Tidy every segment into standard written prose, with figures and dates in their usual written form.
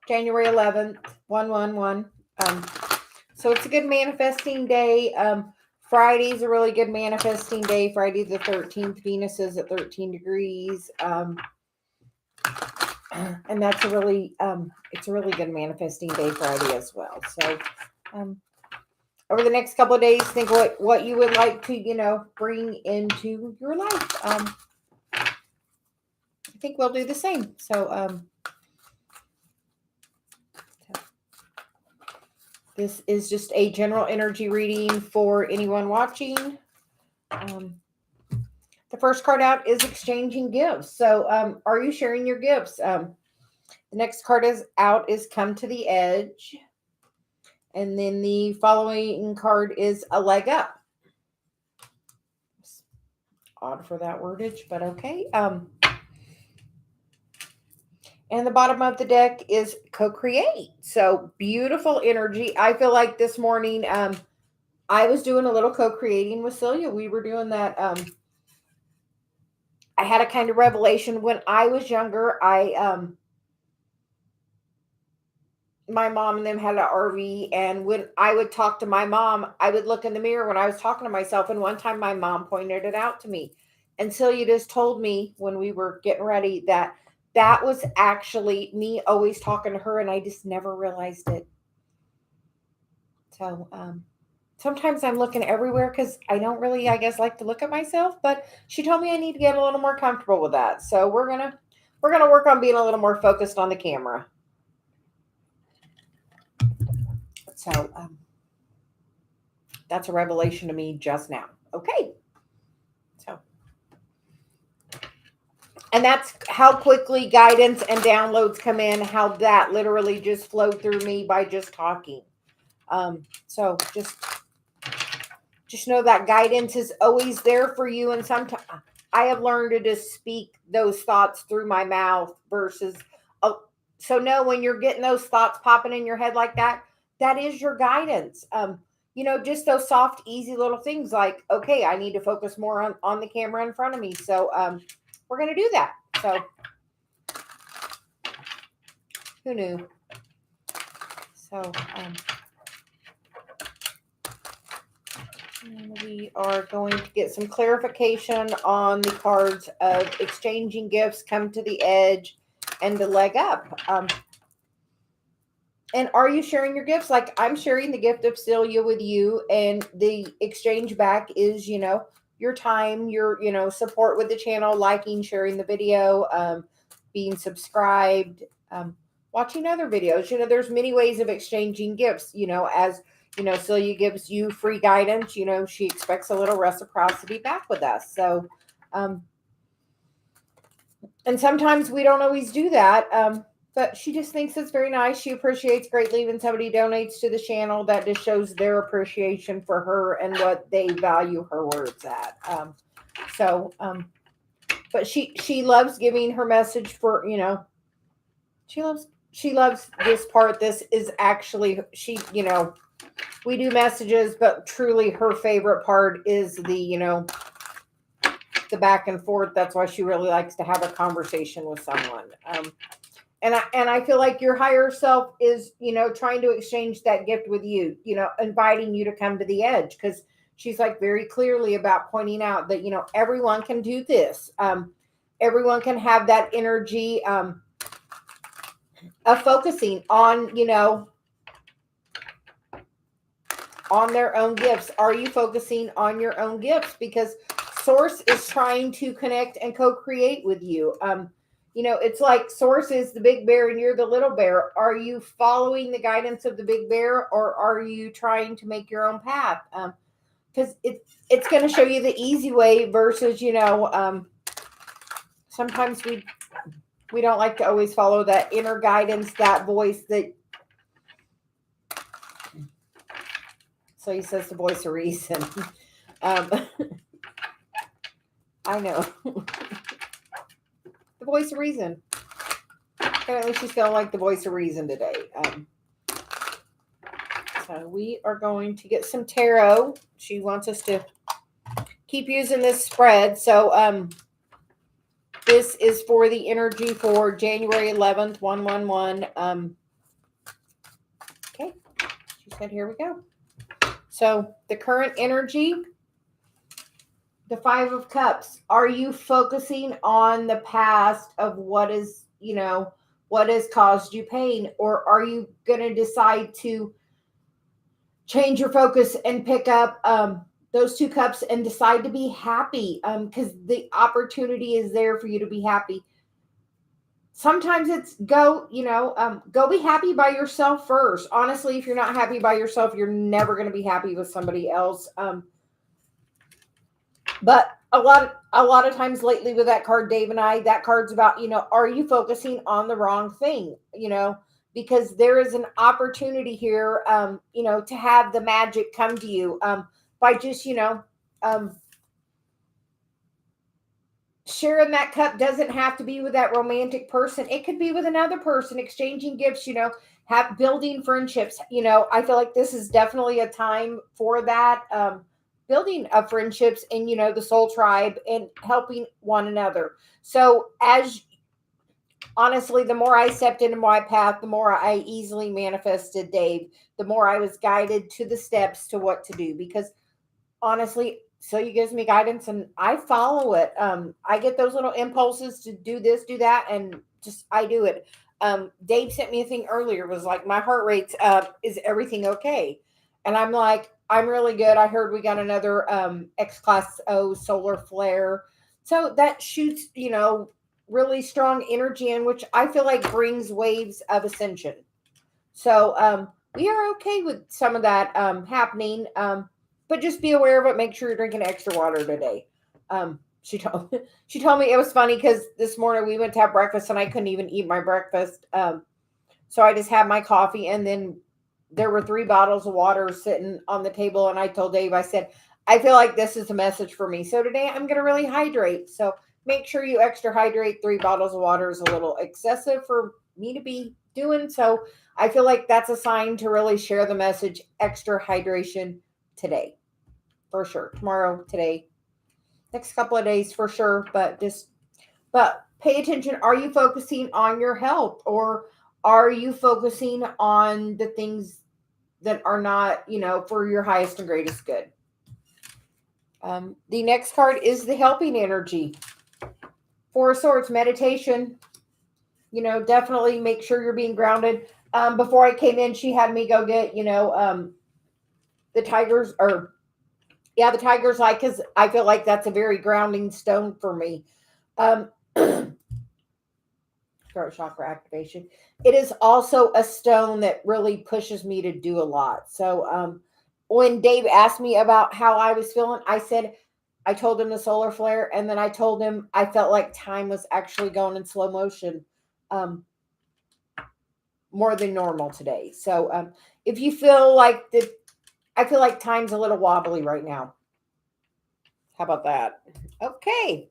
January 11th, 111. So it's a good manifesting day. Friday's a really good manifesting day. Friday the 13th, Venus is at 13 degrees. And that's it's a really good manifesting day Friday as well. So over the next couple of days, think what you would like to, bring into your life. I think we'll do the same. So this is just a general energy reading for anyone watching. The first card out is exchanging gifts. So are you sharing your gifts? The next card is come to the edge. And then the following card is a leg up. It's odd for that wordage, but okay. And the bottom of the deck is co-create. So beautiful energy. I feel like this morning I was doing a little co-creating with Celia. We were doing that. I had a kind of revelation when I was younger. My mom and them had an RV, and when I would talk to my mom, I would look in the mirror when I was talking to myself. And one time my mom pointed it out to me. And Celia just told me when we were getting ready that was actually me always talking to her, and I just never realized it. So sometimes I'm looking everywhere because I don't really, I guess, like to look at myself. But she told me I need to get a little more comfortable with that. So we're gonna work on being a little more focused on the camera. So that's a revelation to me just now. Okay. And that's how quickly guidance and downloads come in, how that literally just flowed through me by just talking. So just know that guidance is always there for you. And sometimes I have learned to just speak those thoughts through my mouth versus, so no, when you're getting those thoughts popping in your head like that, that is your guidance. Just those soft, easy little things like, okay, I need to focus more on the camera in front of me. So, we're going to do that. So who knew? So we are going to get some clarification on the cards of exchanging gifts, come to the edge, and the leg up. And are you sharing your gifts? Like I'm sharing the gift of Celia with you, and the exchange back is, your time, your, support with the channel, liking, sharing the video, being subscribed, watching other videos. There's many ways of exchanging gifts, as, Celia gives you free guidance, she expects a little reciprocity back with us. So, and sometimes we don't always do that. But she just thinks it's very nice. She appreciates greatly when somebody donates to the channel. That just shows their appreciation for her and what they value her words at. But she loves giving her message for, she loves this part. This is actually, we do messages, but truly her favorite part is the back and forth. That's why she really likes to have a conversation with someone. And I feel like your higher self is, trying to exchange that gift with you, inviting you to come to the edge, because she's like very clearly about pointing out that, everyone can do this. Everyone can have that energy of focusing on, on their own gifts. Are you focusing on your own gifts? Because Source is trying to connect and co-create with you. It's like Source is the big bear and you're the little bear. Are you following the guidance of the big bear, or are you trying to make your own path? Because it's going to show you the easy way versus, sometimes we don't like to always follow that inner guidance, that voice that. So he says the voice of reason. I know. The voice of reason. Apparently she's feeling like the voice of reason today. So we are going to get some tarot. She wants us to keep using this spread. So this is for the energy for January 11th, 111. Okay. She said, here we go. So the current energy, the Five of Cups. Are you focusing on the past of what is, what has caused you pain? Or are you going to decide to change your focus and pick up those two cups and decide to be happy? Because the opportunity is there for you to be happy. Sometimes it's go be happy by yourself first. Honestly, if you're not happy by yourself, you're never going to be happy with somebody else. But a lot of times lately with that card, Dave and I, that card's about, are you focusing on the wrong thing? Because there is an opportunity here, to have the magic come to you by just, um, sharing that cup. Doesn't have to be with that romantic person. It could be with another person, exchanging gifts, have building friendships. I feel like this is definitely a time for that. Building of friendships and, the soul tribe and helping one another. So as honestly, the more I stepped into my path, the more I easily manifested, Dave, the more I was guided to the steps to what to do. Because honestly, so he gives me guidance and I follow it. I get those little impulses to do this, do that, and just I do it. Dave sent me a thing earlier, was like, my heart rate's up. Is everything okay? And I'm like, I'm really good. I heard we got another X class O solar flare. So that shoots, really strong energy in, which I feel like brings waves of ascension. So we are okay with some of that happening. But just be aware of it. Make sure you're drinking extra water today. She told me it was funny because this morning we went to have breakfast and I couldn't even eat my breakfast. So I just had my coffee and then there were 3 bottles of water sitting on the table. And I told Dave, I said, I feel like this is a message for me. So today I'm going to really hydrate. So make sure you extra hydrate. 3 bottles of water is a little excessive for me to be doing. So I feel like that's a sign to really share the message, extra hydration today. For sure. Tomorrow, today, next couple of days for sure. But pay attention. Are you focusing on your health or are you focusing on the things that are not, for your highest and greatest good? The next card is the helping energy. 4 of Swords, meditation. Definitely make sure you're being grounded. Before I came in, she had me go get, the tigers or yeah, the tiger's eye, because I feel like that's a very grounding stone for me. Throat chakra activation. It is also a stone that really pushes me to do a lot. So when Dave asked me about how I was feeling, I told him the solar flare, and then I told him I felt like time was actually going in slow motion. More than normal today. So if you feel like I feel like time's a little wobbly right now. How about that? Okay.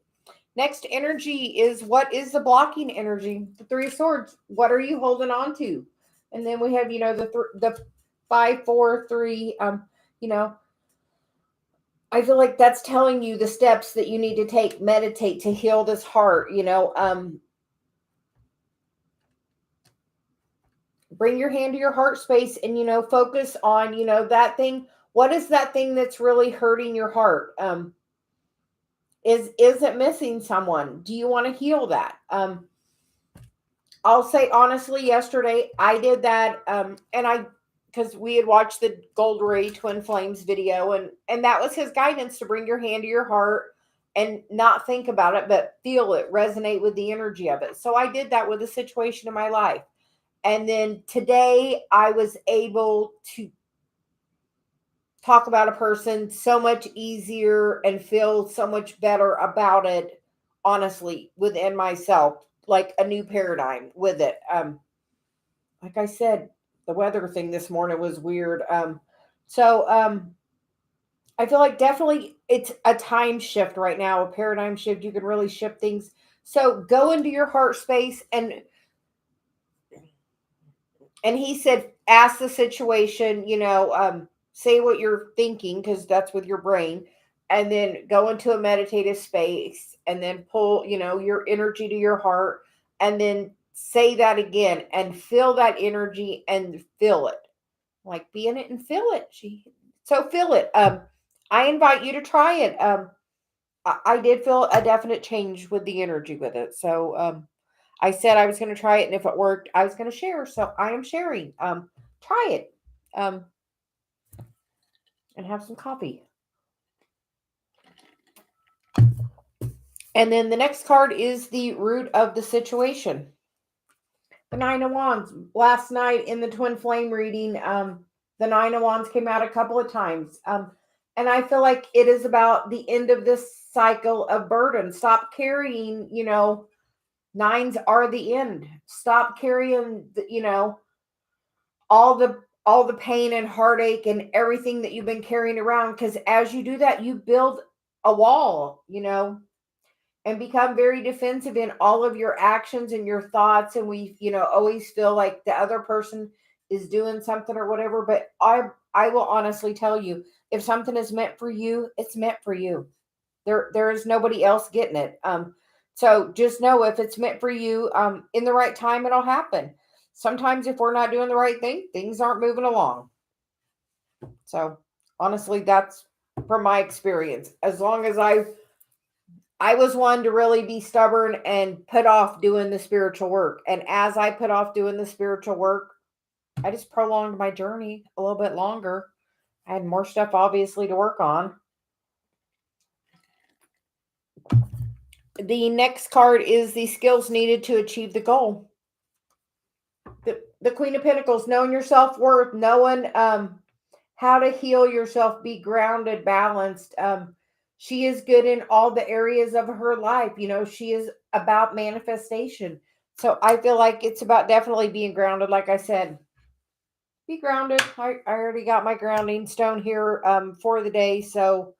Next energy is, what is the blocking energy? The 3 of Swords. What are you holding on to? And then we have, the 5, 4, 3. I feel like that's telling you the steps that you need to take, meditate to heal this heart. Bring your hand to your heart space and, focus on, that thing. What is that thing that's really hurting your heart? Is it missing someone? Do you want to heal that? I'll say honestly, yesterday I did that. Because we had watched the Gold Ray Twin Flames video, and that was his guidance, to bring your hand to your heart and not think about it, but feel it, resonate with the energy of it. So I did that with a situation in my life. And then today I was able to talk about a person so much easier and feel so much better about it, honestly, within myself, like a new paradigm with it. Like I said, the weather thing this morning was weird. So I feel like definitely it's a time shift right now, a paradigm shift. You can really shift things. So go into your heart space, and he said, ask the situation, say what you're thinking, because that's with your brain, and then go into a meditative space and then pull, your energy to your heart, and then say that again and feel that energy and feel it. like, be in it and feel it. So feel it. I invite you to try it. I did feel a definite change with the energy with it. So I said I was going to try it, and if it worked, I was going to share. So I am sharing. Try it, and have some coffee. And then the next card is the root of the situation. The Nine of Wands. Last night in the Twin Flame reading, the Nine of Wands came out a couple of times. And I feel like it is about the end of this cycle of burden. Stop carrying, nines are the end. Stop carrying, all the pain and heartache and everything that you've been carrying around. Because as you do that, you build a wall, and become very defensive in all of your actions and your thoughts. And we, always feel like the other person is doing something or whatever. But I will honestly tell you, if something is meant for you, it's meant for you. There is nobody else getting it. So just know, if it's meant for you, in the right time, it'll happen. Sometimes if we're not doing the right thing, things aren't moving along. So honestly, that's from my experience. As long as I was one to really be stubborn and put off doing the spiritual work. And as I put off doing the spiritual work, I just prolonged my journey a little bit longer. I had more stuff, obviously, to work on. The next card is the skills needed to achieve the goal. The Queen of Pentacles, knowing your self-worth, knowing how to heal yourself, be grounded, balanced. She is good in all the areas of her life. She is about manifestation. So I feel like it's about definitely being grounded. Like I said, be grounded. I already got my grounding stone here for the day. So,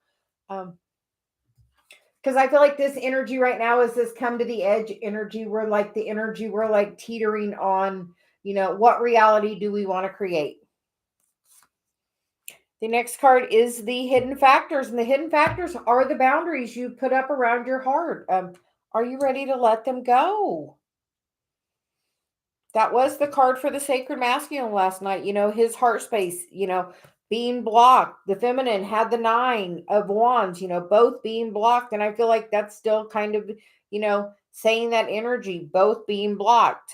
because I feel like this energy right now is this come to the edge energy. We're like teetering on, what reality do we want to create? The next card is the hidden factors, and the hidden factors are the boundaries you put up around your heart. Are you ready to let them go? That was the card for the sacred masculine last night. His heart space, being blocked. The feminine had the Nine of Wands, both being blocked. And I feel like that's still kind of, saying that energy, both being blocked.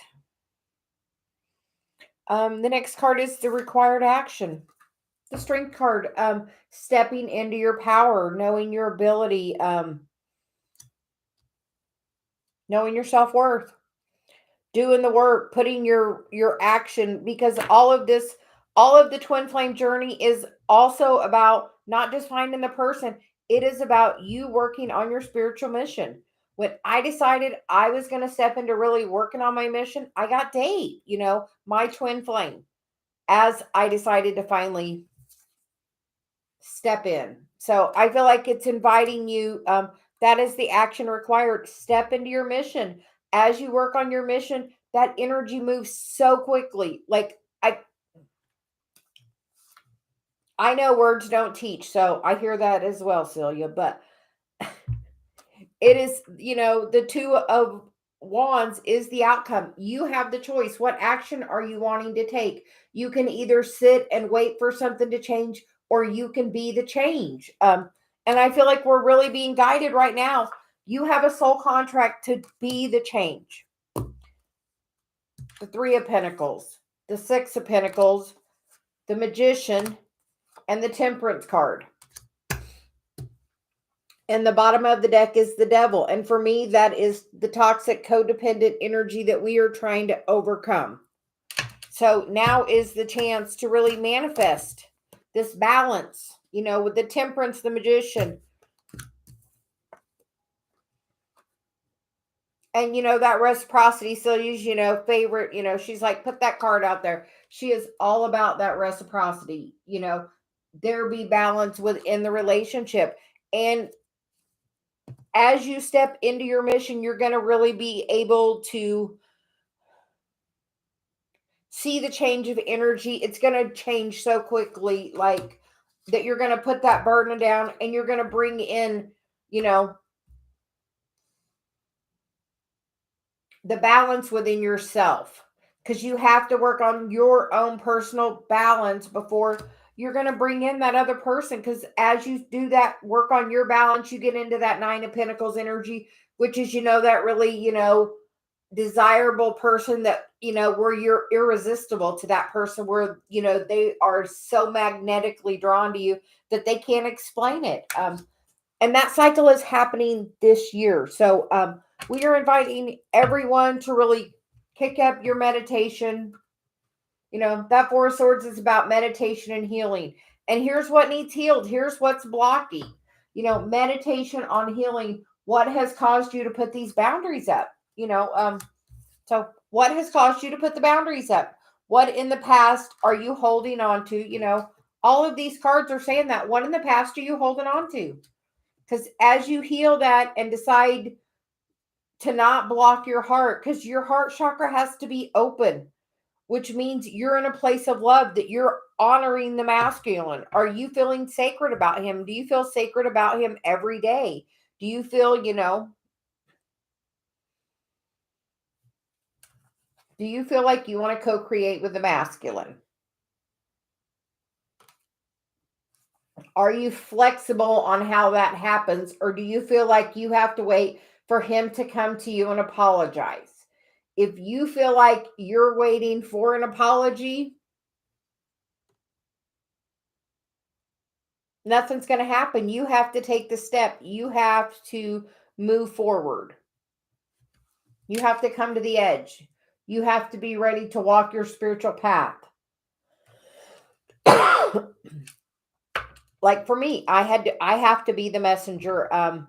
The next card is the required action. The Strength card, stepping into your power, knowing your ability, knowing your self-worth, doing the work, putting your action, because all of the twin flame journey is also about not just finding the person. It is about you working on your spiritual mission. When I decided I was going to step into really working on my mission, I got Dave, my twin flame, as I decided to finally step in. So I feel like it's inviting you. That is the action required. Step into your mission. As you work on your mission, that energy moves so quickly. Like I know words don't teach, so I hear that as well, Celia. But it is, the Two of Wands is the outcome. You have the choice. What action are you wanting to take? You can either sit and wait for something to change, or you can be the change. And I feel like we're really being guided right now. You have a soul contract to be the change. The Three of Pentacles, the Six of Pentacles, the Magician, and the Temperance card. And the bottom of the deck is the Devil. And for me, that is the toxic codependent energy that we are trying to overcome. So now is the chance to really manifest this balance, with the Temperance, the Magician. And, that reciprocity, Celia's, favorite, she's like, put that card out there. She is all about that reciprocity, there be balance within the relationship. And as you step into your mission, you're going to really be able to see the change of energy. It's going to change so quickly, like that you're going to put that burden down, and you're going to bring in, the balance within yourself. because you have to work on your own personal balance before you're going to bring in that other person. Because as you do that work on your balance, you get into that Nine of Pentacles energy, which is, that really, desirable person that, where you're irresistible to that person, where, they are so magnetically drawn to you that they can't explain it. And that cycle is happening this year. So we are inviting everyone to really kick up your meditation. That Four of Swords is about meditation and healing. And here's what needs healed. Here's what's blocking. Meditation on healing. What has caused you to put these boundaries up? So what has caused you to put the boundaries up? What in the past are you holding on to? All of these cards are saying that. What in the past are you holding on to? Because as you heal that and decide to not block your heart, because your heart chakra has to be open, which means you're in a place of love, that you're honoring the masculine. Are you feeling sacred about him? Do you feel sacred about him every day? Do you feel, do you feel like you want to co-create with the masculine? Are you flexible on how that happens? Or do you feel like you have to wait for him to come to you and apologize? If you feel like you're waiting for an apology, nothing's going to happen. You have to take the step. You have to move forward. You have to come to the edge. You have to be ready to walk your spiritual path. Like for me, I have to be the messenger. And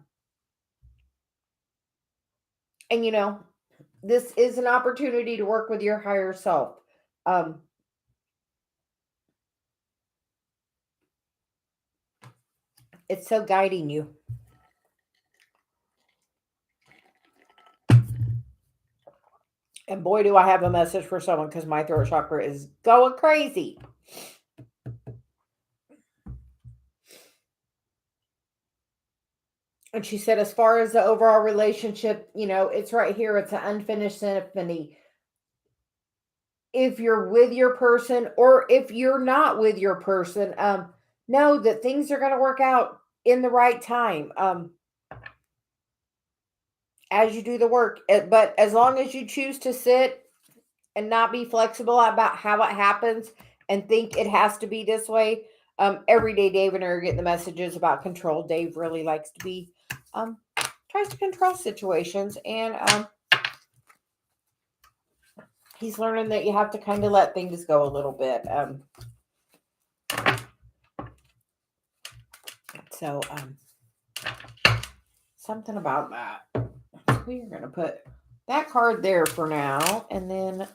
this is an opportunity to work with your higher self. It's so guiding you. And boy, do I have a message for someone, because my throat chakra is going crazy. And she said, as far as the overall relationship, it's right here. It's an unfinished symphony. If you're with your person, or if you're not with your person, know that things are going to work out in the right time. As you do the work. But as long as you choose to sit and not be flexible about how it happens and think it has to be this way. Every day Dave and I are getting the messages about control. Dave really likes to be, tries to control situations, and he's learning that you have to kind of let things go a little bit. So something about that. We are going to put that card there for now, and then